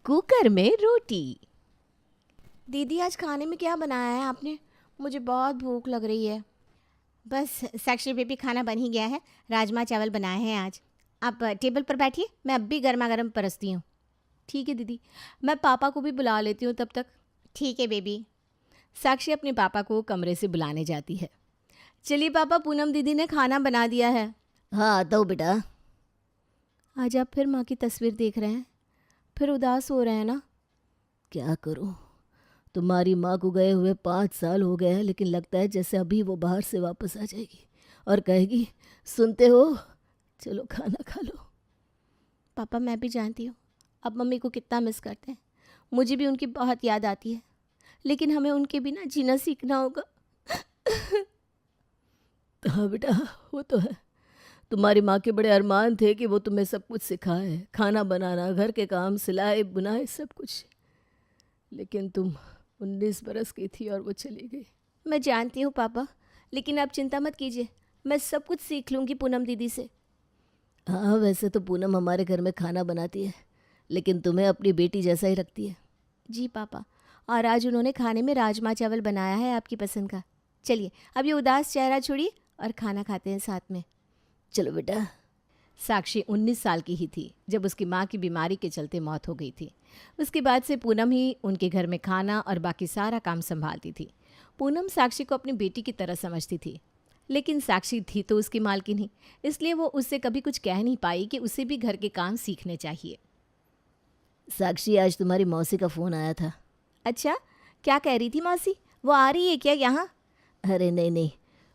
Cooker में रोटी। दीदी आज खाने में क्या बनाया है आपने? मुझे बहुत भूख लग रही है। बस साक्षी बेबी खाना बन ही गया है। राजमा चावल बनाए हैं आज। आप टेबल पर बैठिए, मैं अब भी गर्मा गर्म परसती हूँ। ठीक है दीदी, मैं पापा को भी बुला लेती हूँ तब तक। ठीक है बेबी। साक्षी अपने पापा को कमरे से बुलाने जाती है। चलिए पापा, पूनम दीदी ने खाना बना दिया है। हाँ आता हूँ बेटा। आज आप फिर माँ की तस्वीर देख रहे हैं, फिर उदास हो रहे हैं ना? क्या करूँ, तुम्हारी माँ को गए हुए 5 साल हो गए हैं, लेकिन लगता है जैसे अभी वो बाहर से वापस आ जाएगी और कहेगी, सुनते हो, चलो खाना खा लो। पापा मैं भी जानती हूँ अब मम्मी को कितना मिस करते हैं। मुझे भी उनकी बहुत याद आती है, लेकिन हमें उनके बिना जीना सीखना होगा। हाँ बेटा, वो तो है। तुम्हारी माँ के बड़े अरमान थे कि वो तुम्हें सब कुछ सिखाए, खाना बनाना, घर के काम, सिलाई बुनाई, सब कुछ। लेकिन तुम 19 बरस की थी और वो चली गई। मैं जानती हूँ पापा, लेकिन आप चिंता मत कीजिए, मैं सब कुछ सीख लूँगी पूनम दीदी से। हाँ वैसे तो पूनम हमारे घर में खाना बनाती है, लेकिन तुम्हें अपनी बेटी जैसा ही रखती है। जी पापा, और आज उन्होंने खाने में राजमा चावल बनाया है आपकी पसंद का। चलिए अब ये उदास चेहरा छोड़िए और खाना खाते हैं साथ में। चलो बेटा। साक्षी 19 साल की ही थी जब उसकी माँ की बीमारी के चलते मौत हो गई थी। उसके बाद से पूनम ही उनके घर में खाना और बाकी सारा काम संभालती थी। पूनम साक्षी को अपनी बेटी की तरह समझती थी, लेकिन साक्षी थी तो उसकी मालकिन ही, इसलिए वो उससे कभी कुछ कह नहीं पाई कि उसे भी घर के काम सीखने चाहिए। साक्षी, आज तुम्हारी मौसी का फ़ोन आया था। अच्छा, क्या कह रही थी मौसी? वो आ रही है क्या यहाँ? अरे नहीं नहीं,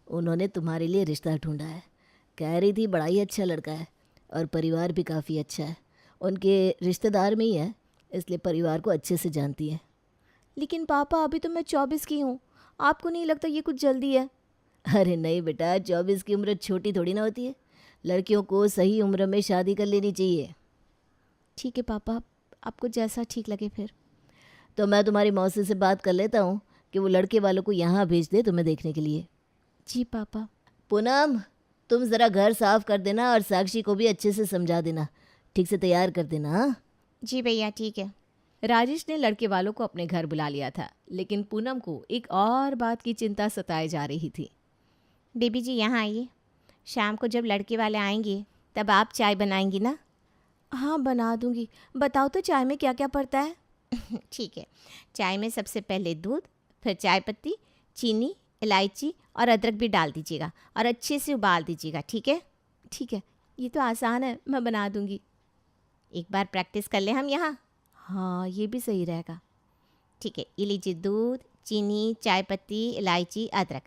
उन्होंने तुम्हारे लिए रिश्ता ढूंढा है। कह रही थी बड़ा ही अच्छा लड़का है और परिवार भी काफ़ी अच्छा है। उनके रिश्तेदार में ही है, इसलिए परिवार को अच्छे से जानती है। लेकिन पापा अभी तो मैं 24 की हूँ, आपको नहीं लगता ये कुछ जल्दी है? अरे नहीं बेटा, 24 की उम्र छोटी थोड़ी ना होती है। लड़कियों को सही उम्र में शादी कर लेनी चाहिए। ठीक है पापा, आपको जैसा ठीक लगे फिर। तो मैं तुम्हारी मौसी से बात कर लेता हूँ कि वो लड़के वालों को यहाँ भेज दे तुम्हें देखने के लिए। जी पापा। पूनम, तुम ज़रा घर साफ कर देना और साक्षी को भी अच्छे से समझा देना, ठीक से तैयार कर देना। हाँ जी भैया ठीक है। राजेश ने लड़के वालों को अपने घर बुला लिया था, लेकिन पूनम को एक और बात की चिंता सताए जा रही थी। बेबी जी यहाँ आइए। शाम को जब लड़के वाले आएंगे तब आप चाय बनाएंगी ना? हाँ बना दूंगी। बताओ तो चाय में क्या क्या पड़ता है? ठीक है। चाय में सबसे पहले दूध, फिर चाय पत्ती, चीनी, इलायची और अदरक भी डाल दीजिएगा और अच्छे से उबाल दीजिएगा। ठीक है? ठीक है, ये तो आसान है, मैं बना दूंगी। एक बार प्रैक्टिस कर लें हम यहाँ। हाँ ये भी सही रहेगा। ठीक है, ये लीजिए दूध, चीनी, चाय पत्ती, इलायची, अदरक।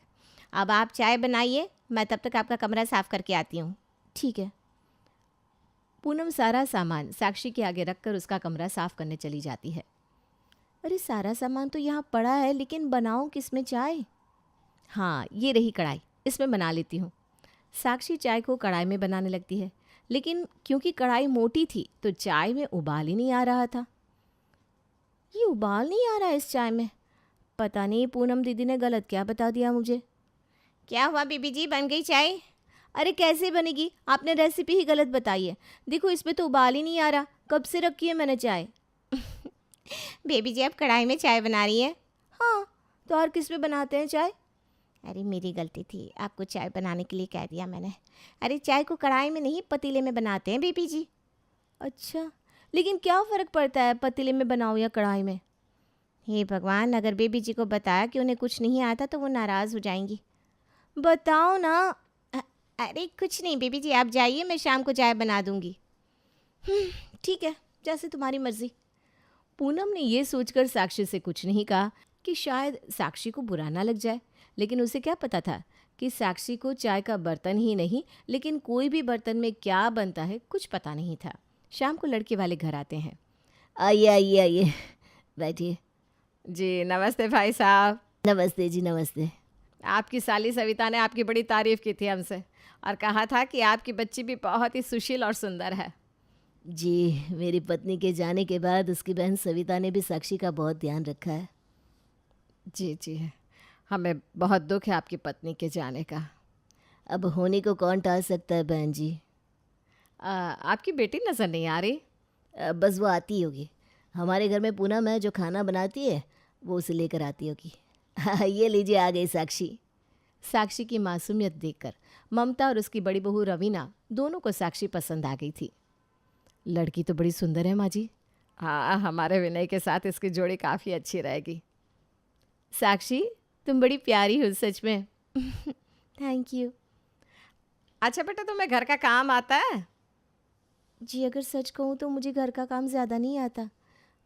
अब आप चाय बनाइए, मैं तब तक आपका कमरा साफ़ करके आती हूँ। ठीक है। पूनम सारा सामान साक्षी के आगे रखकर उसका कमरा साफ करने चली जाती है। अरे सारा सामान तो यहाँ पड़ा है, लेकिन बनाऊँ किस में चाय? हाँ, ये रही कढ़ाई, इसमें बना लेती हूँ। साक्षी चाय को कढ़ाई में बनाने लगती है, लेकिन क्योंकि कढ़ाई मोटी थी तो चाय में उबाल ही नहीं आ रहा था। ये उबाल नहीं आ रहा है इस चाय में। पता नहीं पूनम दीदी ने गलत क्या बता दिया मुझे। क्या हुआ बीबी जी, बन गई चाय? अरे कैसे बनेगी, आपने रेसिपी ही गलत बताई है। देखो इसमें तो उबाल ही नहीं आ रहा, कब से रखी है मैंने चाय। बेबी जी आप कढ़ाई में चाय बना रही हैं? हाँ, तो और किस में बनाते हैं चाय? अरे मेरी गलती थी, आपको चाय बनाने के लिए कह दिया मैंने। अरे चाय को कढ़ाई में नहीं पतीले में बनाते हैं बेबी जी। अच्छा, लेकिन क्या फ़र्क पड़ता है पतीले में बनाओ या कढ़ाई में? हे भगवान, अगर बेबी जी को बताया कि उन्हें कुछ नहीं आता तो वो नाराज़ हो जाएंगी। बताओ ना। अरे कुछ नहीं बेबी जी, आप जाइए, मैं शाम को चाय बना दूंगी। ठीक है, जैसे तुम्हारी मर्जी। पूनम ने ये सोचकर साक्षी से कुछ नहीं कहा कि शायद साक्षी को बुरा ना लग जाए, लेकिन उसे क्या पता था कि साक्षी को चाय का बर्तन ही नहीं, लेकिन कोई भी बर्तन में क्या बनता है कुछ पता नहीं था। शाम को लड़के वाले घर आते हैं। आइए आइए आइए, बैठिए। जी नमस्ते भाई साहब। नमस्ते जी, नमस्ते। आपकी साली सविता ने आपकी बड़ी तारीफ की थी हमसे और कहा था कि आपकी बच्ची भी बहुत ही सुशील और सुंदर है। जी, मेरी पत्नी के जाने के बाद उसकी बहन सविता ने भी साक्षी का बहुत ध्यान रखा है। जी जी, हमें बहुत दुख है आपकी पत्नी के जाने का। अब होने को कौन टाल सकता है बहन जी। आपकी बेटी नज़र नहीं आ रही। बस वो आती होगी, हमारे घर में पूनम है जो खाना बनाती है, वो उसे लेकर आती होगी। हाँ, ये लीजिए आ गई साक्षी। साक्षी की मासूमियत देखकर ममता और उसकी बड़ी बहू रवीना दोनों को साक्षी पसंद आ गई थी। लड़की तो बड़ी सुंदर है माँ जी। हाँ, हमारे विनय के साथ इसकी जोड़ी काफ़ी अच्छी रहेगी। साक्षी, तुम बड़ी प्यारी हो सच में। Thank you. अच्छा बेटा, तुम्हें घर का काम आता है? जी अगर सच कहूँ तो मुझे घर का काम ज़्यादा नहीं आता।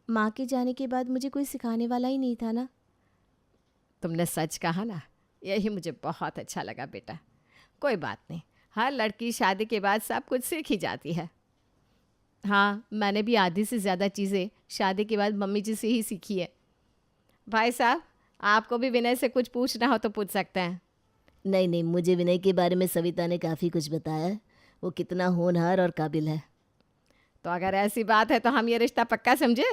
माँ के जाने के बाद मुझे कोई सिखाने वाला ही नहीं था ना। तुमने सच कहा ना, यही मुझे बहुत अच्छा लगा बेटा। कोई बात नहीं, हर लड़की शादी के बाद सब कुछ सीख ही जाती है। हाँ, मैंने भी आधी से ज़्यादा चीज़ें शादी के बाद मम्मी जी से ही सीखी है। भाई साहब, आपको भी विनय से कुछ पूछना हो तो पूछ सकते हैं। नहीं नहीं, मुझे विनय के बारे में सविता ने काफ़ी कुछ बताया है। वो कितना होनहार और काबिल है। तो अगर ऐसी बात है तो हम ये रिश्ता पक्का समझे?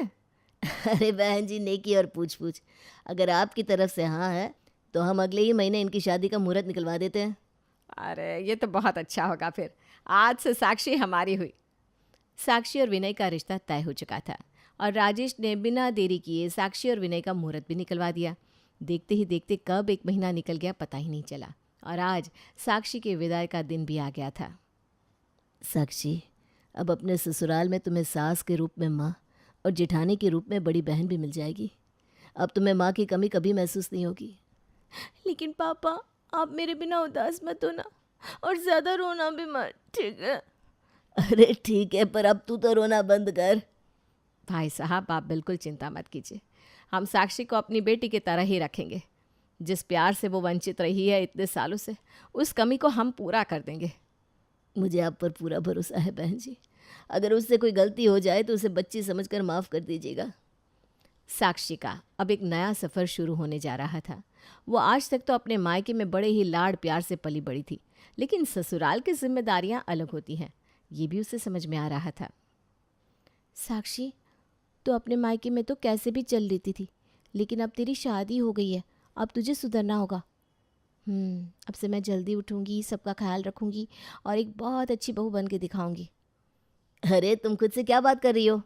अरे बहन जी, नेकी और पूछ पूछ। अगर आपकी तरफ से हाँ है तो हम अगले ही महीने इनकी शादी का मुहूर्त निकलवा देते हैं। अरे ये तो बहुत अच्छा होगा। फिर आज से साक्षी हमारी हुई। साक्षी और विनय का रिश्ता तय हो चुका था और राजेश ने बिना देरी किए साक्षी और विनय का मुहूर्त भी निकलवा दिया। देखते ही देखते कब 1 महीना निकल गया पता ही नहीं चला और आज साक्षी के विदाई का दिन भी आ गया था। साक्षी, अब अपने ससुराल में तुम्हें सास के रूप में माँ और जेठानी के रूप में बड़ी बहन भी मिल जाएगी। अब तुम्हें माँ की कमी कभी महसूस नहीं होगी। लेकिन पापा, आप मेरे बिना उदास मत होना और ज़्यादा रोना भी मत, ठीक है? अरे ठीक है, पर अब तू तो रोना बंद कर। भाई साहब, आप बिल्कुल चिंता मत कीजिए। हम साक्षी को अपनी बेटी की तरह ही रखेंगे। जिस प्यार से वो वंचित रही है इतने सालों से, उस कमी को हम पूरा कर देंगे। मुझे आप पर पूरा भरोसा है बहन जी। अगर उससे कोई गलती हो जाए तो उसे बच्ची समझकर माफ़ कर दीजिएगा। साक्षी का अब एक नया सफ़र शुरू होने जा रहा था। वो आज तक तो अपने मायके में बड़े ही लाड़ प्यार से पली बड़ी थी, लेकिन ससुराल की जिम्मेदारियां अलग होती हैं, ये भी उसे समझ में आ रहा था। साक्षी, तो अपने मायके में तो कैसे भी चल लेती थी, लेकिन अब तेरी शादी हो गई है, अब तुझे सुधरना होगा। अब से मैं जल्दी उठूंगी, सबका ख्याल रखूंगी और एक बहुत अच्छी बहू बन के दिखाऊंगी। अरे तुम खुद से क्या बात कर रही हो?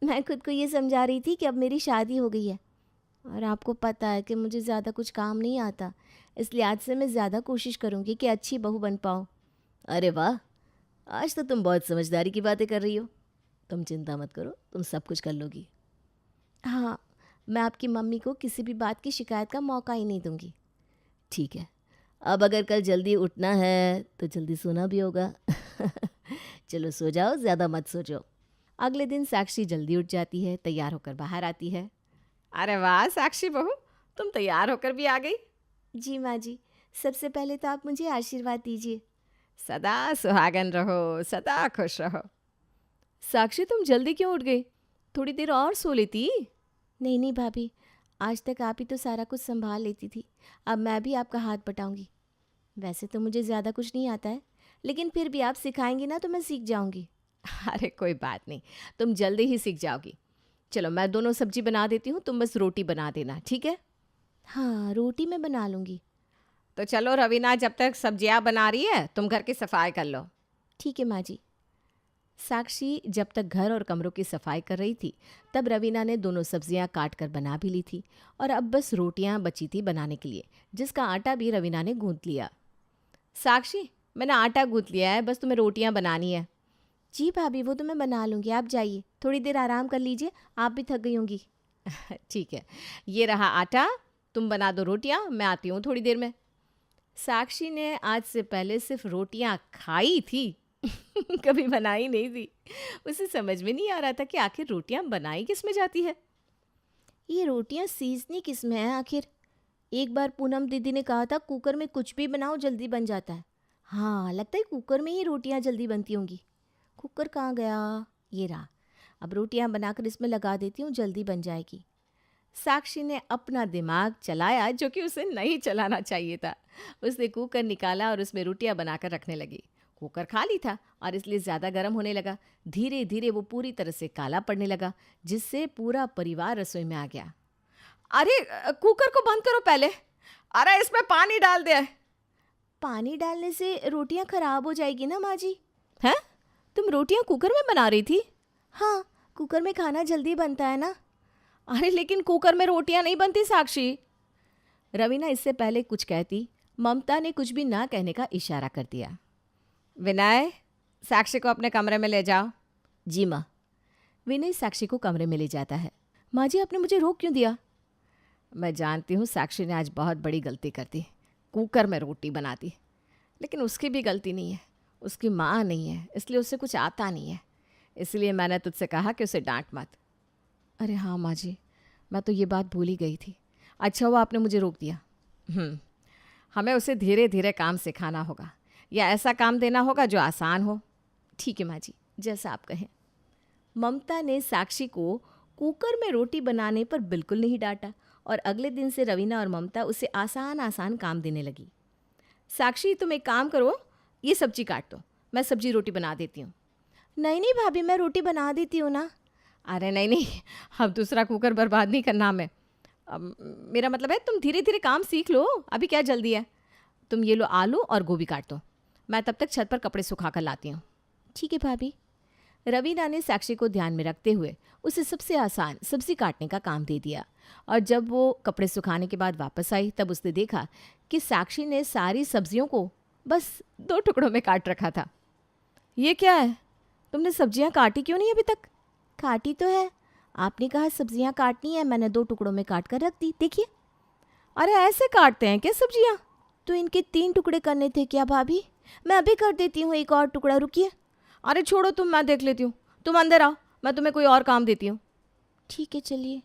मैं खुद को ये समझा रही थी कि अब मेरी शादी हो गई है और आपको पता है कि मुझे ज़्यादा कुछ काम नहीं आता, इसलिए आज से मैं ज़्यादा कोशिश करूंगी कि अच्छी बहू बन पाऊँ। अरे वाह, आज तो तुम बहुत समझदारी की बातें कर रही हो। तुम चिंता मत करो, तुम सब कुछ कर लोगी। हाँ, मैं आपकी मम्मी को किसी भी बात की शिकायत का मौका ही नहीं दूंगी। ठीक है, अब अगर कल जल्दी उठना है तो जल्दी सोना भी होगा। चलो सो जाओ, ज़्यादा मत सोचो। अगले दिन साक्षी जल्दी उठ जाती है, तैयार होकर बाहर आती है। अरे वाह साक्षी बहू, तुम तैयार होकर भी आ गई। जी माँ जी, सबसे पहले तो आप मुझे आशीर्वाद दीजिए। सदा सुहागन रहो, सदा खुश रहो। साक्षी, तुम जल्दी क्यों उठ गई? थोड़ी देर और सो लेती। नहीं नहीं भाभी, आज तक आप ही तो सारा कुछ संभाल लेती थी, अब मैं भी आपका हाथ बटाऊंगी। वैसे तो मुझे ज़्यादा कुछ नहीं आता है, लेकिन फिर भी आप सिखाएंगी ना तो मैं सीख जाऊंगी। अरे कोई बात नहीं, तुम जल्दी ही सीख जाओगी। चलो मैं दोनों सब्जी बना देती हूँ, तुम बस रोटी बना देना, ठीक है? हाँ, रोटी मैं बना लूँगी। तो चलो रवीना, जब तक सब्जियाँ बना रही है तुम घर की सफाई कर लो। ठीक है माँ जी। साक्षी जब तक घर और कमरों की सफाई कर रही थी, तब रवीना ने दोनों सब्जियां काट कर बना भी ली थी और अब बस रोटियां बची थी बनाने के लिए, जिसका आटा भी रवीना ने गूंथ लिया। साक्षी, मैंने आटा गूंथ लिया है, बस तुम्हें रोटियां बनानी है। जी भाभी, वो तो मैं बना लूँगी, आप जाइए, थोड़ी देर आराम कर लीजिए, आप भी थक गई होंगी। ठीक है, ये रहा आटा, तुम बना दो रोटियां, मैं आती हूँ थोड़ी देर में। साक्षी ने आज से पहले सिर्फ रोटियां खाई थी, कभी बनाई नहीं थी। उसे समझ में नहीं आ रहा था कि आखिर रोटियां बनाई किस में जाती है। ये रोटियां सीजनी किस में है आखिर? एक बार पूनम दीदी ने कहा था कुकर में कुछ भी बनाओ जल्दी बन जाता है। हाँ, लगता है कुकर में ही रोटियां जल्दी बनती होंगी। कुकर कहाँ गया? ये रहा। अब रोटियां बनाकर इसमें लगा देती हूँ, जल्दी बन जाएगी। साक्षी ने अपना दिमाग चलाया, जो कि उसे नहीं चलाना चाहिए था। उसने कुकर निकाला और उसमें रोटियां बनाकर रखने लगी। कुकर खाली था और इसलिए ज़्यादा गर्म होने लगा। धीरे धीरे वो पूरी तरह से काला पड़ने लगा, जिससे पूरा परिवार रसोई में आ गया। अरे कुकर को बंद करो पहले, अरे इसमें पानी डाल दे। पानी डालने से रोटियां खराब हो जाएगी ना माँ जी? हैं? तुम रोटियां कुकर में बना रही थी? हाँ, कुकर में खाना जल्दी बनता है ना। अरे लेकिन कुकर में रोटियां नहीं बनती साक्षी। रवीना इससे पहले कुछ कहती, ममता ने कुछ भी ना कहने का इशारा कर दिया। विनय, साक्षी को अपने कमरे में ले जाओ। जी माँ। विनय साक्षी को कमरे में ले जाता है। माँ जी, आपने मुझे रोक क्यों दिया? मैं जानती हूँ साक्षी ने आज बहुत बड़ी गलती कर दी, कुकर में रोटी बना दी, लेकिन उसकी भी गलती नहीं है, उसकी माँ नहीं है, इसलिए उसे कुछ आता नहीं है। इसलिए मैंने तुझसे कहा कि उसे डांट मत। अरे हाँ माँ जी, मैं तो ये बात भूल ही गई थी। अच्छा हुआ आपने मुझे रोक दिया। हमें उसे धीरे धीरे काम सिखाना होगा, या ऐसा काम देना होगा जो आसान हो। ठीक है माँ जी, जैसा आप कहें। ममता ने साक्षी को कुकर में रोटी बनाने पर बिल्कुल नहीं डांटा और अगले दिन से रवीना और ममता उसे आसान आसान काम देने लगी। साक्षी, तुम एक काम करो, ये सब्जी काट दो, मैं सब्जी रोटी बना देती हूँ। नहीं नहीं भाभी, मैं रोटी बना देती हूँ ना। अरे नहीं नहीं, अब दूसरा कुकर बर्बाद नहीं करना हमें। अब मेरा मतलब है तुम धीरे धीरे काम सीख लो, अभी क्या जल्दी है। तुम ये लो आलू और गोभी काट दो, मैं तब तक छत पर कपड़े सुखा कर लाती हूँ। ठीक है भाभी। रवीना ने साक्षी को ध्यान में रखते हुए उसे सबसे आसान सब्जी काटने का काम दे दिया और जब वो कपड़े सुखाने के बाद वापस आई तब उसने देखा कि साक्षी ने सारी सब्जियों को बस 2 टुकड़ों में काट रखा था। ये क्या है, तुमने सब्जियां काटी क्यों नहीं अभी तक? काटी तो है, आपने कहा सब्जियां काटनी है, मैंने 2 टुकड़ों में काट कर रख दी। देखिए। अरे ऐसे काटते हैं क्या सब्जियां? तो इनके 3 टुकड़े करने थे क्या भाभी? मैं अभी कर देती हूँ एक और टुकड़ा, रुकिए। अरे छोड़ो, तुम, मैं देख लेती हूँ, तुम अंदर आओ, मैं तुम्हें कोई और काम देती हूँ। ठीक है, चलिए।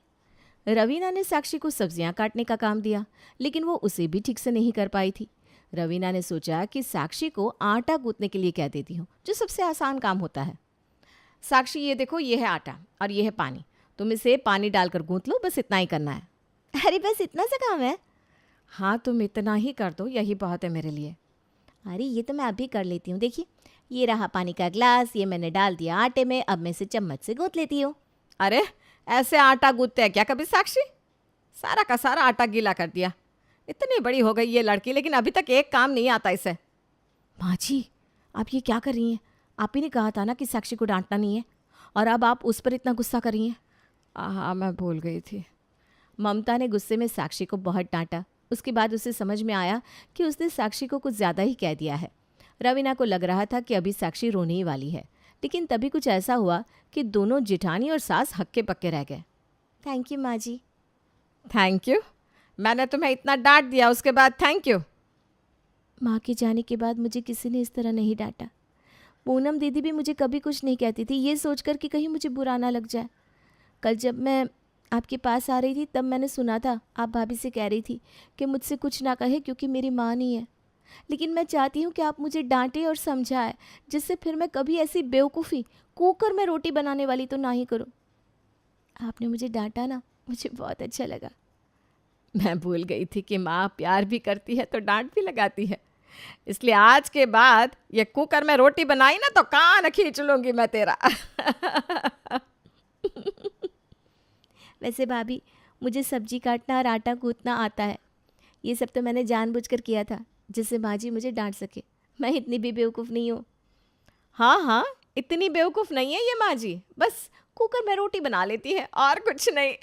रवीना ने साक्षी को सब्जियां काटने का काम दिया, लेकिन वो उसे भी ठीक से नहीं कर पाई थी। रवीना ने सोचा कि साक्षी को आटा गूंथने के लिए कह देती हूँ, जो सबसे आसान काम होता है। साक्षी, ये देखो, ये है आटा और ये है पानी, तुम इसे पानी डालकर गूंथ लो, बस इतना ही करना है। अरे बस इतना सा काम है? हाँ, तुम इतना ही कर दो, यही बहुत है मेरे लिए। अरे ये तो मैं अभी कर लेती हूँ। देखिए, ये रहा पानी का ग्लास, ये मैंने डाल दिया आटे में, अब मैं इसे चम्मच से गूंथ लेती हूँ। अरे ऐसे आटा गूंथते हैं क्या कभी साक्षी? सारा का सारा आटा गीला कर दिया। इतनी बड़ी हो गई ये लड़की, लेकिन अभी तक एक काम नहीं आता इसे। माँ जी, आप ये क्या कर रही हैं? आप ही ने कहा था ना कि साक्षी को डांटना नहीं है, और अब आप उस पर इतना गुस्सा कर रही हैं। हाँ, मैं भूल गई थी। ममता ने गुस्से में साक्षी को बहुत डांटा। उसके बाद उसे समझ में आया कि उसने साक्षी को कुछ ज़्यादा ही कह दिया है। रवीना को लग रहा था कि अभी साक्षी रोने ही वाली है, लेकिन तभी कुछ ऐसा हुआ कि दोनों जिठानी और सास हक्के पक्के रह गए। थैंक यू माँ जी। Thank you? मैंने तुम्हें इतना डांट दिया, उसके बाद थैंक यू? माँ के जाने के बाद मुझे किसी ने इस तरह नहीं डांटा। पूनम दीदी भी मुझे कभी कुछ नहीं कहती थी, ये सोचकर कि कहीं मुझे बुरा ना लग जाए। कल जब मैं आपके पास आ रही थी तब मैंने सुना था आप भाभी से कह रही थी कि मुझसे कुछ ना कहे क्योंकि मेरी माँ नहीं है, लेकिन मैं चाहती हूँ कि आप मुझे डांटें और समझाएं, जिससे फिर मैं कभी ऐसी बेवकूफ़ी कुकर में रोटी बनाने वाली तो ना ही करूँ। आपने मुझे डांटा ना, मुझे बहुत अच्छा लगा। मैं भूल गई थी कि माँ प्यार भी करती है तो डांट भी लगाती है, इसलिए आज के बाद ये कुकर में रोटी बनाई ना तो कान खींच लूंगी मैं तेरा। वैसे भाभी, मुझे सब्जी काटना और आटा गूंथना आता है। ये सब तो मैंने जानबूझकर किया था, जिससे माँ जी मुझे डांट सके। मैं इतनी भी बेवकूफ़ नहीं हूँ। हाँ हाँ, इतनी बेवकूफ़ नहीं है ये माँ जी, बस कुकर में रोटी बना लेती है और कुछ नहीं।